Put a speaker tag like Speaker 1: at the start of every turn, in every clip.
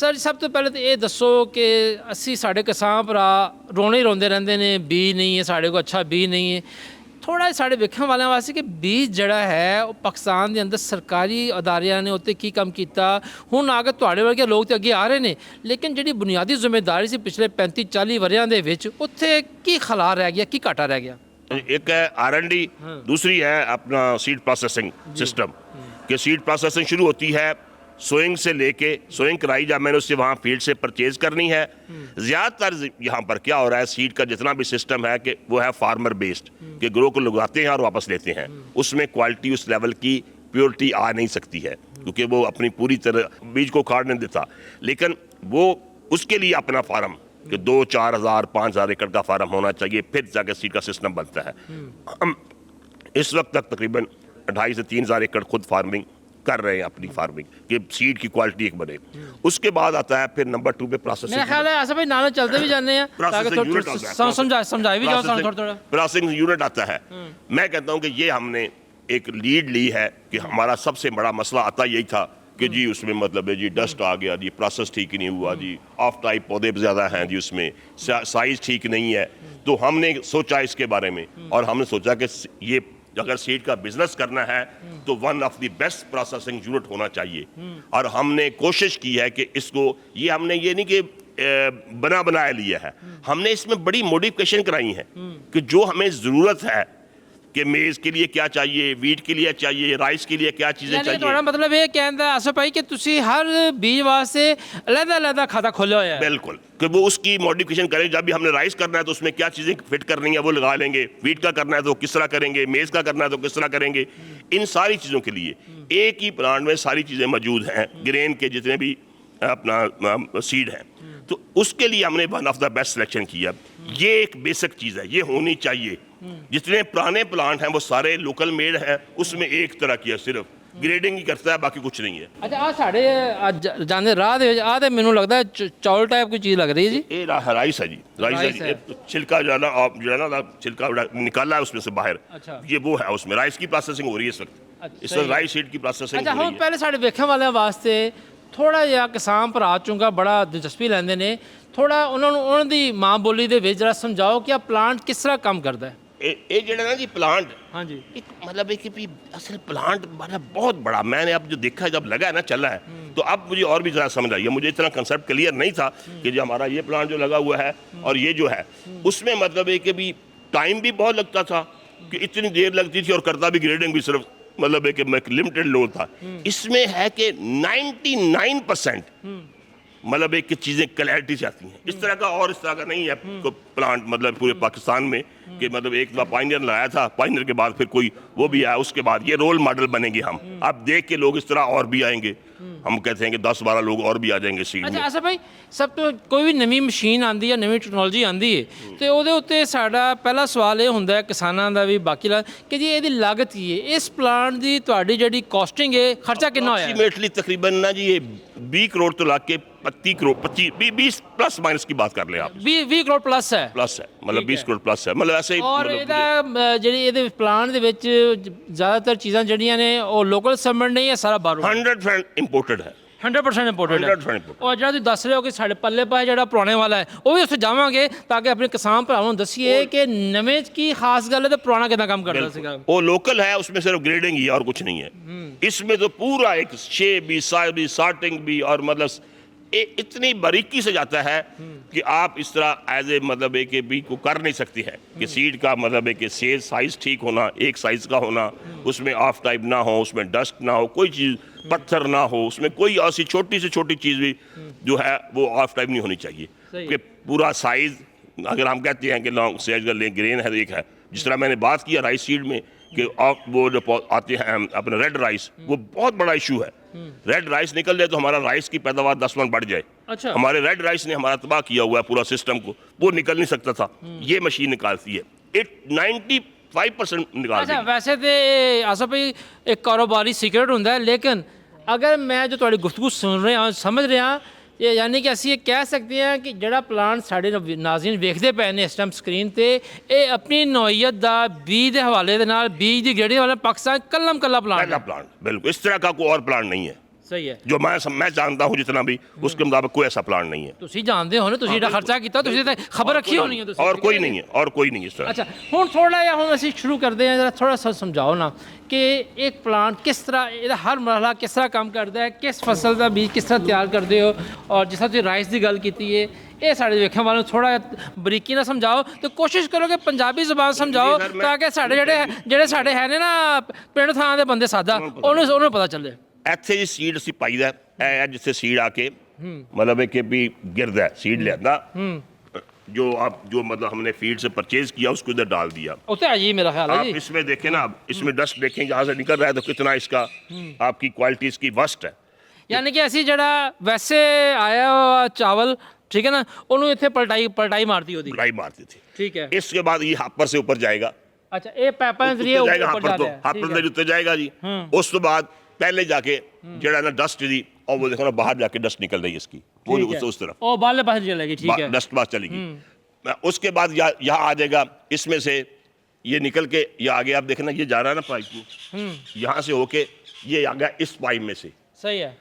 Speaker 1: Sir सब तो पहले तो ये दसो कि असी साढ़े किसान भरा रोने ही रोंदे रहंदे ने बीज नहीं है साढ़े को अच्छा बीज नहीं है थोड़ा साढ़े वेखण वालों वास्ते कि बीज जड़ा है वो पाकिस्तान के अंदर सरकारी अदारियां ने उत्ते की काम किया हुण अगर तुहाडे वर्गे लोग तो अगे आ रहे हैं लेकिन जी बुनियादी जिम्मेदारी सी पिछले 35-40 वरियां दे विच उत्थे की खला रह गया की घाटा रह गया।
Speaker 2: एक है R&D, दूसरी है अपना सीड प्रोसेसिंग सिस्टम कि सीड प्रोसेसिंग शुरू होती है सोइंग से लेके सोइंग कराई जब मैंने उससे वहाँ फील्ड से परचेज करनी है। ज़्यादातर यहाँ पर क्या हो रहा है सीड का जितना भी सिस्टम है कि वो है फार्मर बेस्ड कि ग्रो को लगाते हैं और वापस लेते हैं, उसमें क्वालिटी उस लेवल की प्योरिटी आ नहीं सकती है क्योंकि वो अपनी पूरी तरह बीज को उखाड़ नहीं देता। लेकिन वो उसके लिए अपना फार्म कि 2-4 हज़ार 5,000 एकड़ का फार्म होना चाहिए फिर जाकर सीड का सिस्टम बनता है। हम इस वक्त तक तकरीबन 2,500 से 3,000 एकड़ खुद फार्मिंग कर रहे हैं अपनी फार्मिंग कि सीड की क्वालिटी एक बने। उसके बाद आता है फिर नंबर 2 पे प्रोसेसिंग।
Speaker 1: मेरा ख्याल है ऐसा भाई नाले चलते भी जाने हैं ताकि समझाए भी जाओ थोड़ा
Speaker 2: प्रोसेसिंग यूनिट आता है। मैं कहता हूं कि ये हमने एक लीड ली है कि हमारा सबसे बड़ा मसला आता यही था कि जी उसमें मतलब है जी डस्ट आ गया जी प्रोसेस ठीक नहीं हुआ जी ऑफ टाइप पौधे ज़्यादा हैं जी उसमें साइज ठीक नहीं है। तो हमने सोचा इसके बारे में और हमने सोचा कि ये अगर सीड का बिजनेस करना है तो one of the best processing unit होना चाहिए। और हमने कोशिश की है कि इसको ये हमने ये नहीं कि बनाया लिया है, हमने इसमें बड़ी मॉडिफिकेशन कराई है कि जो हमें ज़रूरत है कि मेज़ के लिए क्या चाहिए, वीट के लिए चाहिए, राइस के लिए क्या चीज़ें चाहिए।
Speaker 1: तो मतलब ये कहना आसफ भाई कि तुसी हर बीज वास्ते अलग-अलग खाता खोला हुआ है।
Speaker 2: बिल्कुल कि वो उसकी मॉडिफिकेशन करें। जब भी हमने राइस करना है तो उसमें क्या चीज़ें फिट करनी है वो लगा लेंगे, वीट का करना है तो किस तरह करेंगे, मेज़ का करना है तो किस तरह करेंगे। इन सारी चीज़ों के लिए एक ही प्लांट में सारी चीज़ें मौजूद हैं, ग्रेन के जितने भी अपना सीड हैं, तो उसके लिए हमने one of the best selection किया। ये एक बेसिक चीज़ है, ये होनी चाहिए। जितने पुराने प्लांट हैं वो सारे लोकल मेड हैं, उसमें एक तरह की है, सिर्फ ग्रेडिंग ही करता है बाकी कुछ नहीं है।
Speaker 1: अच्छा आ साढ़े जाने राह दे आ तो मैनू लगता है चौल टाइप की चीज़ लग रही है जी।
Speaker 2: ये राइस है जी, राइस है जी। छिलका जो है ना छिलका निकाला है उसमें से बाहर।
Speaker 1: अच्छा।
Speaker 2: ये वो है, उसमें राइस की प्रोसेसिंग हो रही है इस वक्त।
Speaker 1: अच्छा,
Speaker 2: इस वक्त राइस सीड की प्रोसेसिंग
Speaker 1: अच्छा
Speaker 2: हो रही
Speaker 1: हम
Speaker 2: है।
Speaker 1: पहले साढ़े वेखण वाले वास्ते थोड़ा जिहा किसान भरा चूंगा बड़ा दिलचस्पी लैंदे ने थोड़ा उन्होंने दी माँ बोली दे विच जरा समझाओ कि प्लांट किस तरह काम करता है।
Speaker 2: ये जो ना जी प्लांट,
Speaker 1: हाँ जी,
Speaker 2: एक मतलब एक भी असल प्लांट मतलब बहुत बड़ा मैंने अब जो देखा है जब लगा है ना चल रहा है तो अब मुझे और भी ज़्यादा समझ आई है। मुझे इतना कंसेप्ट क्लियर नहीं था कि जो हमारा ये प्लांट जो लगा हुआ है और ये जो है उसमें मतलब एक भी टाइम भी बहुत लगता था कि इतनी देर लगती थी और करता भी ग्रेडिंग भी सिर्फ मतलब एक लिमिटेड लोड था। इसमें है कि 99% मतलब एक चीज़ें क्लैरिटी से आती हैं। इस तरह का और इस तरह का नहीं है को प्लांट मतलब पूरे पाकिस्तान में कि मतलब एक दफ़ा पाइनियर लगाया था, पाइनियर के बाद फिर कोई वो भी आया, उसके बाद ये रोल मॉडल बनेंगे हम। अब देख के लोग इस तरह और भी आएंगे, हम कहते हैं कि 10-12 लोग और भी आ जाएंगे सीड में।
Speaker 1: अच्छा ऐसा भाई सब तो कोई भी नवी मशीन आती है नवी टैक्नोलॉजी आती है तो ਉਹਦੇ ਉੱਤੇ ਸਾਡਾ ਪਹਿਲਾ ਸਵਾਲ ਇਹ ਹੁੰਦਾ ਹੈ ਕਿਸਾਨਾਂ ਦਾ ਵੀ ਬਾਕੀ ਲਾ ਕਿ ਜੀ ਇਹਦੀ ਲਾਗਤ ਕੀ ਹੈ ਇਸ ਪਲਾਂਟ ਦੀ ਤੁਹਾਡੀ ਜਿਹੜੀ ਕਾਸਟਿੰਗ ਹੈ ਖਰਚਾ ਕਿੰਨਾ ਹੋਇਆ ਹੈ।
Speaker 2: अप्रोक्सीमेटली तकरीबन ना जी ये 20 करोड़ तो ला के 25 करोड़ 20 प्लस माइनस की बात कर ले आप।
Speaker 1: 20 ਕਰੋੜ ਪਲੱਸ ਹੈ
Speaker 2: मतलब 20 करोड़ प्लस है मतलब ऐसे ही
Speaker 1: ਔਰ
Speaker 2: मतलब
Speaker 1: ਇਹਦਾ ਜਿਹੜੀ ਇਹਦੇ ਪਲਾਂਟ ਦੇ ਵਿੱਚ ਜ਼ਿਆਦਾਤਰ ਚੀਜ਼ਾਂ ਜਿਹੜੀਆਂ ਨੇ ਉਹ ਲੋਕਲ ਸਮਝ ਨਹੀਂ ਹੈ ਸਾਰਾ ਬਾਹਰੋਂ
Speaker 2: 100% इंपोर्टेड है।
Speaker 1: 100% ਇੰਪੋਰਟਡ ਹੈ
Speaker 2: 100% imported।
Speaker 1: ਔਰ ਜਿਹੜਾ ਤੁਸੀਂ ਦੱਸ ਰਹੇ ਹੋ ਕਿ ਸਾਡੇ ਪੱਲੇ ਪਾਏ ਜਿਹੜਾ ਪੁਰਾਣੇ ਵਾਲਾ ਹੈ ਉਹ ਵੀ ਉੱਥੇ ਜਾਵਾਂਗੇ ਤਾਂ ਕਿ ਆਪਣੇ ਕਿਸਾਨ ਭਰਾਵਾਂ ਨੂੰ ਦੱਸੀਏ ਕਿ ਨਵੇਂ 'ਚ ਕੀ ਖਾਸ ਗੱਲ ਹੈ ਤੇ ਪੁਰਾਣਾ ਕਿੱਦਾਂ ਕੰਮ ਕਰਦਾ ਸੀਗਾ।
Speaker 2: वो लोकल है, उसमें सिर्फ ग्रेडिंग ही और कुछ नहीं है। इसमें तो पूरा एक शेप भी साइज भी सॉर्टिंग भी और मतलब इतनी बारीकी से जाता है कि आप इस तरह एज ए मतलब एक बी को कर नहीं सकती है कि सीड का मतलब एक सेज साइज ठीक होना, एक साइज का होना, उसमें ऑफ टाइप ना हो, उसमें डस्ट ना हो, कोई चीज़ पत्थर ना हो, उसमें कोई ऐसी छोटी से छोटी चीज़ भी जो है वो ऑफ टाइप नहीं होनी चाहिए कि पूरा साइज अगर हम कहते हैं कि लॉन्ग साइज का ग्रेन है एक है जिस तरह मैंने बात किया राइस सीड में कि वो जो आते हैं अपने रेड राइस वो बहुत बड़ा इशू है। रेड राइस निकल जाए तो हमारा राइस की पैदावार 10 गुना बढ़ जाए।
Speaker 1: अच्छा।
Speaker 2: हमारे रेड राइस ने हमारा तबाह किया हुआ है पूरा सिस्टम को, वो निकल नहीं सकता था, ये मशीन निकालती है। 95% निकालती
Speaker 1: अच्छा
Speaker 2: है।
Speaker 1: वैसे तो आसफ भाई एक कारोबारी सीक्रेट होता है लेकिन अगर मैं जो थोड़ी गुफ्तगू सुन रहा समझ रहा ये यानी कि ਅਸੀਂ ਇਹ ਕਹਿ ਸਕਦੇ ਹਾਂ ਕਿ ਜਿਹੜਾ ਪਲਾਂਟ ਸਾਡੇ ਨਾਜ਼ਰੀਨ ਵੇਖਦੇ ਪਏ ਨੇ ਇਸ ਟਾਈਮ ਸਕਰੀਨ ਤੇ ਇਹ ਆਪਣੀ ਨੌਈਅਤ ਦਾ ਬੀਜ ਦੇ ਹਵਾਲੇ ਦੇ ਨਾਲ ਬੀਜ ਦੀ ਗ੍ਰੇਡਿੰਗ ਵਾਲਾ ਪਾਕਿਸਤਾਨ ਕੱਲਾ ਪਲਾਂਟ
Speaker 2: पहला प्लांट बिल्कुल इस तरह का कोई और प्लांट नहीं है।
Speaker 1: ਸਹੀ ਹੈ
Speaker 2: जो मैं जानता हूँ जितना भी उसके मुताबिक कोई ऐसा प्लान नहीं है
Speaker 1: ਤੁਸੀਂ ਜਾਣਦੇ ਹੋ ਨਾ ਤੁਸੀਂ ਜਿਹੜਾ ਖਰਚਾ ਕੀਤਾ ਤੁਸੀਂ ਤਾਂ ਖਬਰ ਰੱਖੀ ਹੋਣੀ ਹੈ ਤੁਸੀਂ
Speaker 2: और कोई नहीं है और कोई नहीं है इस तरह
Speaker 1: ਅੱਛਾ ਹੁਣ ਥੋੜਾ ਜਿਹਾ ਹੁਣ ਅਸੀਂ ਸ਼ੁਰੂ ਕਰਦੇ ਹਾਂ ਜਰਾ ਥੋੜਾ ਸਾ ਸਮਝਾਓ ਨਾ ਕਿ ਇੱਕ ਪਲਾਂਟ ਕਿਸ ਤਰ੍ਹਾਂ ਇਹਦਾ ਹਰ ਮਰਹਲਾ ਕਿਸ ਤਰ੍ਹਾਂ ਕੰਮ ਕਰਦਾ ਹੈ ਕਿਸ ਫਸਲ ਦਾ ਬੀਜ ਕਿਸ ਤਰ੍ਹਾਂ ਤਿਆਰ ਕਰਦੇ ਹੋ ਔਰ ਜਿਸ ਤਰ੍ਹਾਂ ਤੁਸੀਂ ਰਾਈਸ ਦੀ ਗੱਲ ਕੀਤੀ ਹੈ ਇਹ ਸਾਡੇ ਵੇਖਣ ਵਾਲਿਆਂ ਨੂੰ ਥੋੜਾ ਬਰੀਕੀ ਨਾਲ ਸਮਝਾਓ ਤੇ ਕੋਸ਼ਿਸ਼ ਕਰੋ ਕਿ ਪੰਜਾਬੀ ਜ਼ੁਬਾਨ ਸਮਝਾਓ ਤਾਂ ਕਿ ਸਾਡੇ ਜਿਹੜੇ ਸਾਡੇ ਹੈ ਨੇ ਨਾ ਪਿੰਡ ਥਾਂ ਦੇ ਬੰਦੇ ਸਾਦਾ ਉਹਨੂੰ ਪਤਾ ਚੱਲੇ
Speaker 2: ਇੱਥੇ ਜੀ ਸੀਡ ਅਸੀਂ ਪਾਈਦਾ ਇਹ ਜਿੱਥੇ ਸੀਡ ਆ ਕੇ मतलब है कि भी गिरदा है सीड लिया जो मतलब हमने फील्ड से परचेज किया उसको इधर डाल दिया
Speaker 1: उसे आइए मेरा ख्याल है
Speaker 2: आप
Speaker 1: जी
Speaker 2: इसमें देखें ना आप इसमें डस्ट देखें जहाँ से निकल रहा है तो कितना इसका आपकी क्वालिटी इसकी वर्स्ट है
Speaker 1: यानी कि ਅਸੀਂ ਜਿਹੜਾ ਵੈਸੇ ਆਇਆ ਹੋਇਆ ਚਾਵਲ ठीक है ना ਉਹਨੂੰ ਇੱਥੇ ਪਲਟਾਈ ਮਾਰਦੀ ਉਹਦੀ
Speaker 2: लाई मारती थी
Speaker 1: ठीक है
Speaker 2: इसके बाद ये हापर से ऊपर जाएगा
Speaker 1: अच्छा ये पैपाਂ ਦੇ ਜ਼ਰੀਏ
Speaker 2: जाएगा
Speaker 1: ਉੱਪਰ
Speaker 2: हापर तो
Speaker 1: ਜਾਂਦਾ है
Speaker 2: हापर ਦੇ ਉੱਤੇ जाएगा जी उस तो बाद पहले जाके ਜਿਹੜਾ ना डस्ट जी और वो देखो ना बाहर जाके डस्ट निकल रही है इसकी वो उस तरफ
Speaker 1: ਉਹ ਬਾਹਰਲੇ ਪਾਸੇ ਚਲੇਗੀ ठीक है
Speaker 2: डस्ट बाहर चलेगी उसके बाद यहाँ आ जाएगा इसमें से ये निकल के ये आगे आप देखना ये जा रहा है ना पाइप में यहाँ से होके ये आ गया इस पाइप में से
Speaker 1: सही है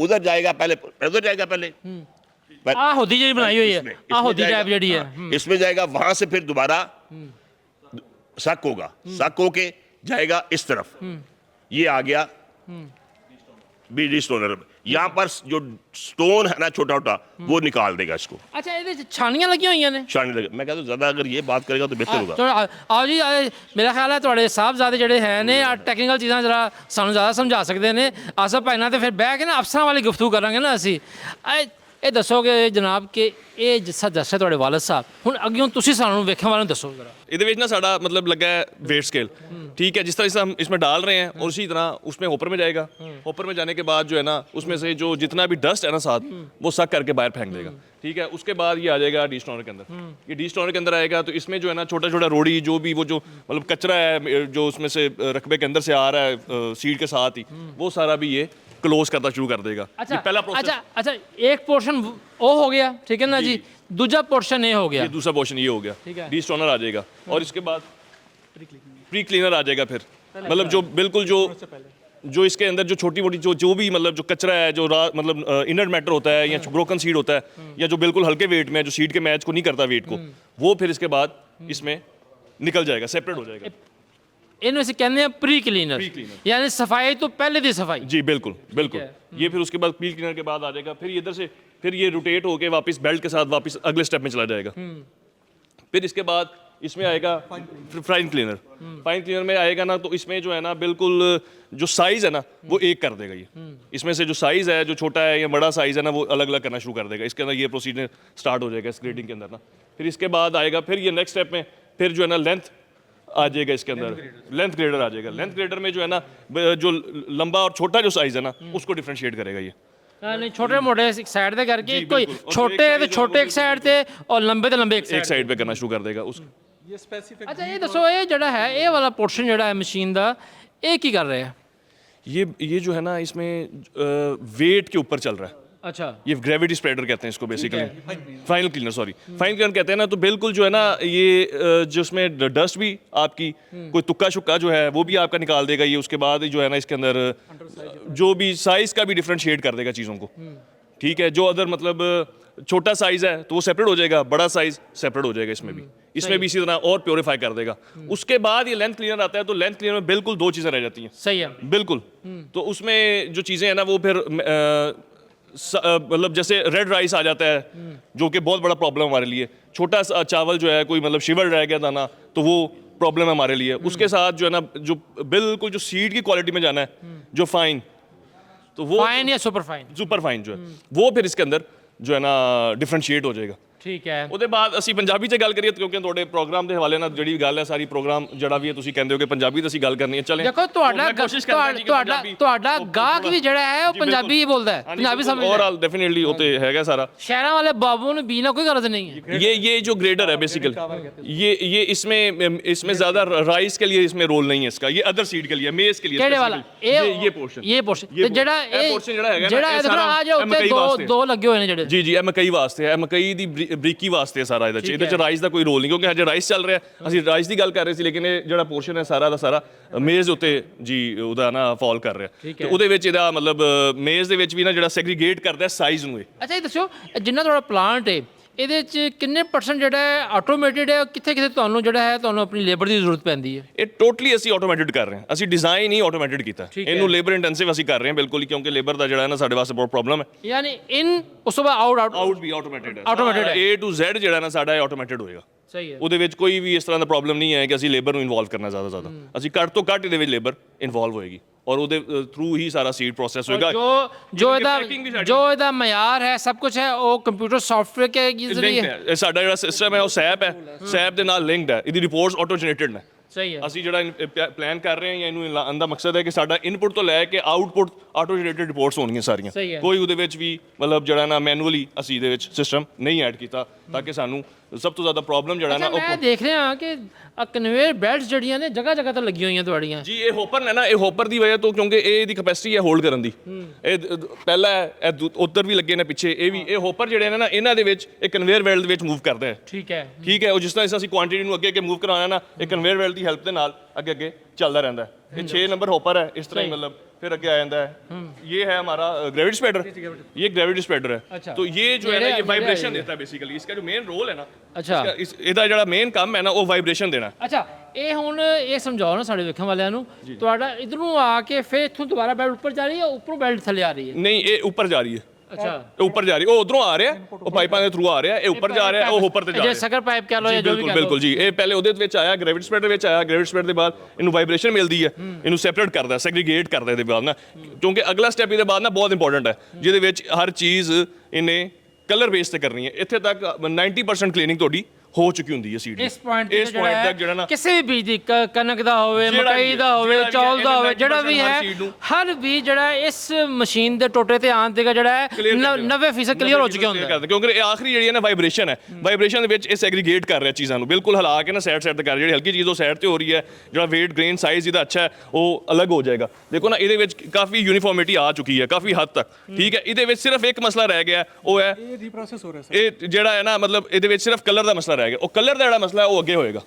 Speaker 2: उधर जाएगा पहले उधर जाएगा पहले
Speaker 1: आ होती ਜਿਹੜੀ ਬਣਾਈ ਹੋਈ ਹੈ ਆ ਹੋती ਟੈਪ ਜਿਹੜੀ ਹੈ
Speaker 2: इसमें जाएगा वहां से फिर दोबारा सक होगा सक होके जाएगा इस तरफ ये आ गया बीडी स्टोनर यहाँ पर जो स्टोन है ना छोटा छोटा वो निकाल देगा इसको
Speaker 1: ਅੱਛਾ ਇਹਦੇ ਚ ਛਾਨੀਆਂ ਲੱਗੀਆਂ ਹੋਈਆਂ ਨੇ
Speaker 2: शानी लगे मैं कहता हूँ ज्यादा अगर ये बात करेगा तो बेहतर होगा
Speaker 1: ਥੋੜਾ ਆਓ ਜੀ ਮੇਰਾ ਖਿਆਲ ਹੈ ਤੁਹਾਡੇ ਸਾਹਿਬਜ਼ਾਦੇ ਜਿਹੜੇ ਹੈ ਨੇ ਆ ਟੈਕਨੀਕਲ ਚੀਜ਼ਾਂ ਜਰਾ ਸਾਨੂੰ ਜ਼ਿਆਦਾ ਸਮਝਾ ਸਕਦੇ ਨੇ ਆਸਫ ਭਾਈ ਨਾਲ ਤੇ ਫਿਰ ਬਹਿ ਕੇ ਨਾ ਅਫਸਰਾਂ ਵਾਲੀ ਗੁਫ਼ਤਗੂ ਕਰਾਂਗੇ ਨਾ ਅਸੀਂ ਇਹ ਦੱਸੋਗੇ ਜਨਾਬ ਕਿ ਇਹ ਜਿਸਾ ਦੱਸਿਆ ਤੁਹਾਡੇ ਵਾਲਦ ਸਾਹਿਬ ਹੁਣ ਅੱਗੇ ਤੁਸੀਂ ਸਾਨੂੰ ਵੇਖਣ ਵਾਲਿਆਂ ਨੂੰ ਦੱਸੋ ਜਰਾ
Speaker 3: ਇਹਦੇ ਵਿੱਚ ਨਾ ਸਾਡਾ मतलब लगा है वेट स्केल ठीक है जिस तरह से हम इसमें डाल रहे हैं और उसी तरह उसमें हॉपर में जाएगा हॉपर में जाने के बाद जो है ना उसमें से जो जितना भी डस्ट है ना साथ वो सक करके बाहर फेंक देगा ठीक है उसके बाद ये आ जाएगा डी स्टोनर के अंदर ये डी स्टोनर के अंदर आएगा तो इसमें जो है ना छोटा छोटा रोड़ी जो भी वो जो मतलब कचरा है जो उसमें से रकबे के अंदर से आ रहा है सीड के साथ ही वो सारा भी ये क्लोज करना शुरू कर देगा
Speaker 1: अच्छा
Speaker 3: ये पहला प्रोसेस
Speaker 1: अच्छा एक पोर्शन वो हो गया ठीक है ना जी दूसरा पोर्शन ये हो गया
Speaker 3: ये दूसरा पोर्शन ये हो
Speaker 1: ठीक है।
Speaker 3: गया डी स्टोनर आ जाएगा और इसके बाद प्री क्लीनर आ जाएगा फिर मतलब जो बिल्कुल जो इसके अंदर जो छोटी मोटी जो भी मतलब जो कचरा है जो मतलब इनर मैटर होता है या ब्रोकन सीड होता है या जो बिल्कुल हल्के वेट में जो सीड के मैच को नहीं करता वेट को वो फिर इसके बाद इसमें निकल जाएगा सेपरेट हो जाएगा
Speaker 1: ਇਹਨੂੰ ਅਸੀਂ ਕਹਿੰਦੇ ਆ ਪ੍ਰੀ ਕਲੀਨਰ ਯਾਨੀ ਸਫਾਈ ਤੋਂ ਪਹਿਲੇ ਦੀ ਸਫਾਈ
Speaker 3: जी बिल्कुल बिल्कुल ये फिर उसके बाद प्री क्लीनर के बाद आ जाएगा फिर इधर से फिर ये रोटेट होके वापस बेल्ट के साथ वापस अगले स्टेप में चला जाएगा फिर इसके बाद इसमें आएगा फाइन क्लीनर फाइन क्लीनर में आएगा ना तो इसमें जो है ना बिल्कुल जो साइज़ है ना वो एक कर देगा ये इसमें से जो साइज़ है जो छोटा है या बड़ा साइज़ है ना वो अलग अलग करना शुरू कर देगा इसके अंदर ये प्रोसीजर स्टार्ट हो जाएगा इस ग्रेडिंग के अंदर ना फिर इसके बाद आएगा फिर ये नेक्स्ट स्टेप में फिर जो है ना लेंथ आ जाएगा इसके अंदर लेंथ ग्रेडर आ जाएगा लेंथ ग्रेडर में जो है ना जो लंबा और छोटा जो साइज़ है ना उसको डिफरेंशिएट करेगा ये
Speaker 1: ਨਹੀਂ ਛੋਟੇ ਮੋਟੇ ਇੱਕ ਸਾਈਡ ਤੇ ਕਰਕੇ ਕੋਈ ਛੋਟੇ ਤੇ ਛੋਟੇ ਇੱਕ ਸਾਈਡ ਤੇ ਔਰ ਲੰਬੇ ਤੇ ਲੰਬੇ
Speaker 3: एक साइड पे करना शुरू कर देगा उस
Speaker 4: ये स्पेसिफिक
Speaker 1: ਅੱਛਾ ਇਹ ਦੱਸੋ ਇਹ ਜਿਹੜਾ ਹੈ ਇਹ ਵਾਲਾ ਪੋਰਸ਼ਨ ਜਿਹੜਾ ਹੈ ਮਸ਼ੀਨ ਦਾ ਇਹ ਕੀ ਕਰ ਰਿਹਾ ਹੈ
Speaker 3: ये जो है ना इसमें वेट के ऊपर चल रहा है
Speaker 1: अच्छा
Speaker 3: ये ग्रेविटी स्प्रेडर कहते हैं इसको basically final cleaner sorry final cleaner कहते हैं ना तो बिल्कुल जो है ना ये जो उसमें डस्ट भी आपकी कोई तुक्का शुक्का जो है वो भी आपका निकाल देगा ये उसके बाद जो है ना इसके अंदर जो भी साइज़ का भी डिफरेंशिएट कर देगा चीज़ों को ठीक है जो अदर मतलब छोटा साइज़ है तो वो सेपरेट हो जाएगा बड़ा साइज़ सेपरेट हो जाएगा इसमें भी इसी तरह और प्योरीफाई कर देगा उसके बाद ये लेंथ क्लीनर आता है तो लेंथ क्लीनर में बिल्कुल दो चीज़ें रह जाती हैं
Speaker 1: सही है
Speaker 3: बिल्कुल तो उसमें जो चीज़ें हैं ना वो फिर मतलब जैसे रेड राइस आ जाता है जो कि बहुत बड़ा प्रॉब्लम हमारे लिए छोटा सा चावल जो है कोई मतलब शिवर रह गया दाना तो वो प्रॉब्लम है हमारे लिए उसके साथ जो है ना जो बिल्कुल जो सीड की क्वालिटी में जाना है जो फाइन तो वो
Speaker 1: फाइन या सुपर फाइन
Speaker 3: जो है वो फिर इसके अंदर जो है ना डिफरेंशिएट हो जाएगा
Speaker 1: ਠੀਕ ਹੈ
Speaker 3: ਉਹਦੇ ਬਾਅਦ ਅਸੀਂ ਪੰਜਾਬੀ 'ਚ ਗੱਲ ਕਰੀਏ ਕਿਉਂਕਿ ਤੁਹਾਡੇ ਪ੍ਰੋਗਰਾਮ ਦੇ ਹਵਾਲੇ ਨਾਲ ਜਿਹੜੀ ਗੱਲ ਹੈ ਸਾਰੀ ਪ੍ਰੋਗਰਾਮ ਜਿਹੜਾ ਵੀ ਹੈ ਤੁਸੀਂ ਕਹਿੰਦੇ ਹੋ ਕਿ ਪੰਜਾਬੀ 'ਚ ਅਸੀਂ ਗੱਲ ਕਰਨੀ ਹੈ ਚਲੇ
Speaker 1: ਦੇਖੋ ਤੁਹਾਡਾ ਗਾਹਕ ਵੀ ਜਿਹੜਾ ਹੈ ਉਹ ਪੰਜਾਬੀ ਹੀ ਬੋਲਦਾ ਹੈ ਪੰਜਾਬੀ ਸਮਝਦਾ
Speaker 3: ओवरऑल डेफिनेटली वो तो हैगा सारा
Speaker 1: ਸ਼ਹਿਰਾਂ ਵਾਲੇ ਬਾਬੂ ਨੂੰ ਬੀਨਾ ਕੋਈ ਗਰਜ਼ नहीं है
Speaker 3: ये जो ग्रेडर है बेसिकली ये इसमें ज़्यादा राइस के लिए इसमें रोल नहीं है इसका ये अदर सीड के लिए मेज के लिए
Speaker 1: ਕਿਹੜੇ ਵਾਲਾ
Speaker 3: ये पोर्शन
Speaker 1: ਤੇ ਜਿਹੜਾ ਇਹ ਦੇਖੋ ਆ ਜੋ ਉੱਤੇ ਦੋ ਲੱਗੇ ਹੋਏ ਨੇ ਜਿਹੜੇ
Speaker 3: जी ये मकई वास्ते है मकई दी ਬਰੀਕੀ ਵਾਸਤੇ ਸਾਰਾ ਇਹਦੇ ਚ ਰਾਈਸ ਦਾ ਕੋਈ ਰੋਲ ਨਹੀਂ, ਕਿਉਂਕਿ ਹਜੇ ਰਾਈਸ ਚੱਲ ਰਿਹਾ, ਅਸੀਂ ਰਾਈਸ ਦੀ ਗੱਲ ਕਰ ਰਹੇ ਸੀ, ਲੇਕਿਨ ਇਹ ਜਿਹੜਾ ਪੋਰਸ਼ਨ ਹੈ ਸਾਰਾ ਦਾ ਸਾਰਾ ਮੇਜ਼ ਉੱਤੇ ਜੀ ਉਹਦਾ ਨਾ ਫਾਲ ਕਰ ਰਿਹਾ, ਤੇ ਉਹਦੇ ਵਿੱਚ ਇਹਦਾ ਮਤਲਬ ਮੇਜ਼ ਦੇ ਵਿੱਚ ਵੀ ਨਾ ਜਿਹੜਾ ਸੈਗਰੀਗੇਟ ਕਰਦਾ ਸਾਈਜ਼ ਨੂੰ ਇਹ।
Speaker 1: ਅੱਛਾ, ਇਹ ਦੱਸਿਓ ਜਿੰਨਾ ਤੁਹਾਡਾ ਪਲਾਂਟ ਹੈ ਇਹਦੇ ਚ ਕਿੰਨੇ % ਜਿਹੜਾ ਹੈ ਆਟੋਮੇਟਿਡ ਹੈ, ਕਿੱਥੇ ਕਿੱਥੇ ਤੁਹਾਨੂੰ ਜਿਹੜਾ ਹੈ ਤੁਹਾਨੂੰ ਆਪਣੀ ਲੇਬਰ ਦੀ ਜ਼ਰੂਰਤ ਪੈਂਦੀ ਹੈ?
Speaker 3: ਇਹ ਟੋਟਲੀ ਅਸੀਂ ਆਟੋਮੇਟਿਡ ਕਰ ਰਹੇ ਹਾਂ, ਅਸੀਂ ਡਿਜ਼ਾਈਨ ਹੀ ਆਟੋਮੇਟਿਡ ਕੀਤਾ, ਇਹਨੂੰ ਲੇਬਰ ਇੰਟੈਂਸਿਵ ਅਸੀਂ ਕਰ ਰਹੇ ਹਾਂ ਬਿਲਕੁਲ ਹੀ, ਕਿਉਂਕਿ ਲੇਬਰ ਦਾ ਜਿਹੜਾ ਹੈ ਨਾ ਸਾਡੇ ਵਾਸਤੇ ਬਹੁਤ ਪ੍ਰੋਬਲਮ ਹੈ।
Speaker 1: ਯਾਨੀ ਇਨ ਉਸ ਤੋਂ ਬਾਅਦ
Speaker 3: ਆਊਟ ਵੀ ਆਟੋਮੇਟਿਡ ਹੈ,
Speaker 1: Automated ਹੈ।
Speaker 3: A to Z ਜਿਹੜਾ ਨਾ ਸਾਡਾ ਆਟੋਮੇਟਿਡ ਹੋਏਗਾ।
Speaker 1: ਸਹੀ ਹੈ।
Speaker 3: ਉਹਦੇ ਵਿੱਚ ਕੋਈ ਵੀ ਇਸ ਤਰ੍ਹਾਂ ਦਾ ਪ੍ਰੋਬਲਮ ਨਹੀਂ ਹੈ ਕਿ ਅਸੀਂ ਲੇਬਰ ਨੂੰ ਇਨਵੋਲਵ ਕਰਨਾ ਜ਼ਿਆਦਾ ਅਸੀਂ ਘੱਟ ਤੋਂ ਘੱਟ ਇਹਦੇ ਵਿੱਚ ਲੇਬਰ ਇਨਵੋਲਵ ਹੋਏਗੀ, ਔਰ ਉਹਦੇ ਥਰੂ ਹੀ ਸਾਰਾ ਸੀਡ ਪ੍ਰੋਸੈਸ ਹੋਏਗਾ।
Speaker 1: ਜੋ ਇਹਦਾ ਮਿਆਰ ਹੈ ਸਭ ਕੁਝ ਹੈ ਉਹ ਕੰਪਿਊਟਰ ਸੌਫਟਵੇਅਰ ਕੇ ਜ਼ਰੀਏ
Speaker 3: ਸਾਡਾ ਜਿਹੜਾ ਸਿਸਟਮ ਹੈ ਉਹ ਸੈਪ ਹੈ, ਸੈਪ ਦੇ ਨਾਲ ਲਿੰਕਡ ਹੈ, ਇਹਦੀ ਰਿਪੋਰਟਸ ਆਟੋ ਜਨਰੇਟਡ ਨੇ।
Speaker 1: ਸਹੀ ਹੈ।
Speaker 3: ਅਸੀਂ ਜਿਹੜਾ ਪਲਾਨ ਕਰ ਰਹੇ ਹਾਂ ਜਾਂ ਇਹਨੂੰ ਲਾਉਣ ਦਾ ਮਕਸਦ ਹੈ ਕਿ ਸਾਡਾ ਇਨਪੁਟ ਤੋਂ ਲੈ ਕੇ ਆਊਟਪੁੱਟ ਆਟੋ ਜਨਰੇਟਡ ਰਿਪੋਰਟਸ ਹੋਣਗੀਆਂ ਸਾਰੀਆਂ, ਕੋਈ ਉਹਦੇ ਵਿੱਚ ਵੀ ਮਤਲਬ ਜਿਹੜਾ ਨਾ ਮੈਨੂਅਲੀ ਅਸੀਂ ਇਹਦੇ ਵਿੱਚ ਸਿਸਟਮ ਨਹੀਂ ਐਡ ਕੀਤਾ, ਤਾਂ ਕਿ ਸਾਨੂੰ ਸਭ ਤੋਂ ਜ਼ਿਆਦਾ ਪ੍ਰੋਬਲਮ ਜਿਹੜਾ ਨਾ
Speaker 1: ਮੈਂ ਦੇਖ ਰਿਹਾ ਕਿ ਕਨਵੇਅਰ ਬੈਲਟਸ ਜਿਹੜੀਆਂ ਨੇ ਜਗ੍ਹਾ ਜਗ੍ਹਾ ਤੇ ਲੱਗੀਆਂ ਹੋਈਆਂ ਤੁਹਾਡੀਆਂ
Speaker 3: ਜੀ। ਇਹ ਹੋਪਰ ਨੇ ਨਾ, ਇਹ ਹੋਪਰ ਦੀ ਵਜ੍ਹਾ ਤੋਂ, ਕਿਉਂਕਿ ਇਹ ਇਹਦੀ ਕੈਪੈਸਿਟੀ ਹੈ ਹੋਲਡ ਕਰਨ ਦੀ, ਇਹ ਪਹਿਲਾ ਇਹ ਉੱਧਰ ਵੀ ਲੱਗੇ ਨੇ ਪਿੱਛੇ, ਇਹ ਵੀ ਇਹ ਹੋਪਰ ਜਿਹੜੇ ਨੇ ਨਾ ਇਹਨਾਂ ਦੇ ਵਿੱਚ ਇਹ ਕਨਵੇਅਰ ਬੈਲਟ ਦੇ ਵਿੱਚ ਮੂਵ ਕਰਦੇ ਹੈ।
Speaker 1: ਠੀਕ ਹੈ।
Speaker 3: ਉਹ ਜਿਸ ਤਰ੍ਹਾਂ ਅਸੀਂ ਕੁਆਂਟੀਟੀ ਨੂੰ ਅੱਗੇ ਅੱਗੇ ਮੂਵ ਕਰਾਉਣਾ ਨਾ, ਇਹ ਕਨਵੇਅਰ ਬੈਲਟ ਦੀ ਹੈਲਪ ਦੇ ਨਾਲ ਅੱਗੇ ਅੱਗੇ ਚੱਲਦਾ ਰਹਿੰਦਾ ਹੈ। ਇਹ 6 ਨੰਬਰ ਹੋਪਰ है, इस तरह ही मतलब फिर आगे आ जाता है। ये है हमारा ग्रेविटी स्प्रेडर, ये ग्रेविटी स्प्रेडर है। तो ये जो है ना ये वाइब्रेशन देता है बेसिकली, इसका जो मेन रोल है ना,
Speaker 1: अच्छा
Speaker 3: ਇਹਦਾ ਜਿਹੜਾ ਮੇਨ ਕੰਮ ਹੈ ਨਾ ਉਹ ਵਾਈਬ੍ਰੇਸ਼ਨ ਦੇਣਾ।
Speaker 1: ਅੱਛਾ, ਇਹ ਹੁਣ ਇਹ ਸਮਝਾਓ ਨਾ ਸਾਡੇ ਵੇਖਣ ਵਾਲਿਆਂ ਨੂੰ, ਤੁਹਾਡਾ ਇਧਰ ਨੂੰ ਆ ਕੇ ਫਿਰ ਇੱਥੋਂ ਦੁਬਾਰਾ ਬੈਲਟ ਉੱਪਰ ਜਾ ਰਹੀ ਹੈ, ਉੱਪਰੋਂ ਬੈਲਟ ਥੱਲੇ ਆ ਰਹੀ ਹੈ?
Speaker 3: ਨਹੀਂ, ਇਹ ਉੱਪਰ ਜਾ ਰਹੀ ਹੈ।
Speaker 1: ਅੱਛਾ,
Speaker 3: ਇਹ ਉੱਪਰ ਜਾ ਰਹੀ, ਉਹ ਉਧਰੋਂ ਆ ਰਿਹਾ, ਉਹ ਪਾਈਪਾਂ ਦੇ ਥਰੂ ਆ ਰਿਹਾ, ਇਹ ਉੱਪਰ ਜਾ ਰਿਹਾ, ਉਹ ਉੱਪਰ ਤੇ ਜਾ ਰਿਹਾ।
Speaker 1: ਜੇ ਸਕਰ ਪਾਈਪ ਕਹ ਲਓ ਜਾਂ ਜੋ ਵੀ ਕਹ ਲਓ।
Speaker 3: ਬਿਲਕੁਲ ਜੀ, ਇਹ ਪਹਿਲੇ ਉਹਦੇ ਵਿੱਚ ਆਇਆ, ਗ੍ਰੈਵਿਟੀ ਸਪਰੈਡਰ ਵਿੱਚ ਆਇਆ, ਗ੍ਰੈਵਿਟੀ ਸਪਰੈਡਰ ਦੇ ਬਾਅਦ ਇਹਨੂੰ ਵਾਈਬ੍ਰੇਸ਼ਨ ਮਿਲਦੀ ਹੈ, ਇਹਨੂੰ ਸੈਪਰੇਟ ਕਰਦਾ, ਸੈਗਰੀਗੇਟ ਕਰਦਾ ਇਹਦੇ ਬਾਅਦ ਨਾ, ਕਿਉਂਕਿ ਅਗਲਾ ਸਟੈਪ ਇਹਦੇ ਬਾਅਦ ਨਾ ਬਹੁਤ ਇੰਪੋਰਟੈਂਟ ਹੈ, ਜਿਹਦੇ ਵਿੱਚ ਹਰ ਚੀਜ਼ ਇਹਨੇ ਕਲਰ ਬੇਸ ਤੇ ਕਰਨੀ ਹੈ। ਇੱਥੇ ਤੱਕ 90% ਕਲੀਨਿੰਗ ਤੁਹਾਡੀ ਹੋ ਚੁੱਕੀ ਹੁੰਦੀ ਹੈ ਸੀਡ ਦੀ।
Speaker 1: ਇਸ ਪੁਆਇੰਟ
Speaker 3: ਤੱਕ ਜਿਹੜਾ ਨਾ
Speaker 1: ਕਿਸੇ ਵੀ ਬੀਜ ਦੀ ਕਣਕ ਦਾ ਹੋਵੇ, ਮਕਈ ਦਾ ਹੋਵੇ, ਚੌਲ ਦਾ ਹੋਵੇ, ਜਿਹੜਾ ਵੀ ਹੈ ਹਰ ਬੀਜ ਜਿਹੜਾ ਇਸ ਮਸ਼ੀਨ ਦੇ ਟੋਟੇ ਤੇ ਆਉਣ ਤੇ ਜਿਹੜਾ ਹੈ 90% ਕਲੀਅਰ ਹੋ ਚੁੱਕਿਆ ਹੁੰਦਾ,
Speaker 3: ਕਿਉਂਕਿ ਇਹ ਆਖਰੀ ਜਿਹੜੀ ਹੈ ਨਾ ਵਾਈਬ੍ਰੇਸ਼ਨ ਹੈ, ਵਾਈਬ੍ਰੇਸ਼ਨ ਦੇ ਵਿੱਚ ਇਹ ਸੈਗਰੀਗੇਟ ਕਰ ਰਿਹਾ ਚੀਜ਼ਾਂ ਨੂੰ, ਬਿਲਕੁਲ ਹਿਲਾ ਕੇ ਨਾ ਸਾਈਡ ਤੇ ਕਰ, ਜਿਹੜੀ ਹਲਕੀ ਚੀਜ਼ ਉਹ ਸਾਈਡ ਤੇ ਹੋ ਰਹੀ ਹੈ, ਜਿਹੜਾ weight grain ਸਾਈਜ਼ ਇਹਦਾ ਅੱਛਾ ਹੈ ਉਹ ਅਲੱਗ ਹੋ ਜਾਏਗਾ। ਦੇਖੋ ਨਾ ਇਹਦੇ ਵਿੱਚ ਕਾਫੀ ਯੂਨੀਫਾਰਮਿਟੀ ਆ ਚੁੱਕੀ ਹੈ ਕਾਫੀ ਹੱਦ ਤੱਕ, ਠੀਕ ਹੈ। ਇਹਦੇ ਵਿੱਚ ਸਿਰਫ ਇੱਕ ਮਸਲਾ ਰਹਿ ਗਿਆ, ਉਹ ਹੈ ਇਹ ਜਿਹੜਾ ਹੈ ਨਾ ਮਤਲਬ ਇਹਦੇ ਵਿੱਚ ਸਿਰਫ ਕਲਰ ਦਾ ਮਸਲਾ ਰਹਿ ਗਿਆ, ਉਹ ਕਲਰ ਦਾ ਜਿਹੜਾ ਮਸਲਾ ਹੈ ਉਹ ਅੱਗੇ ਹੋਏਗਾ।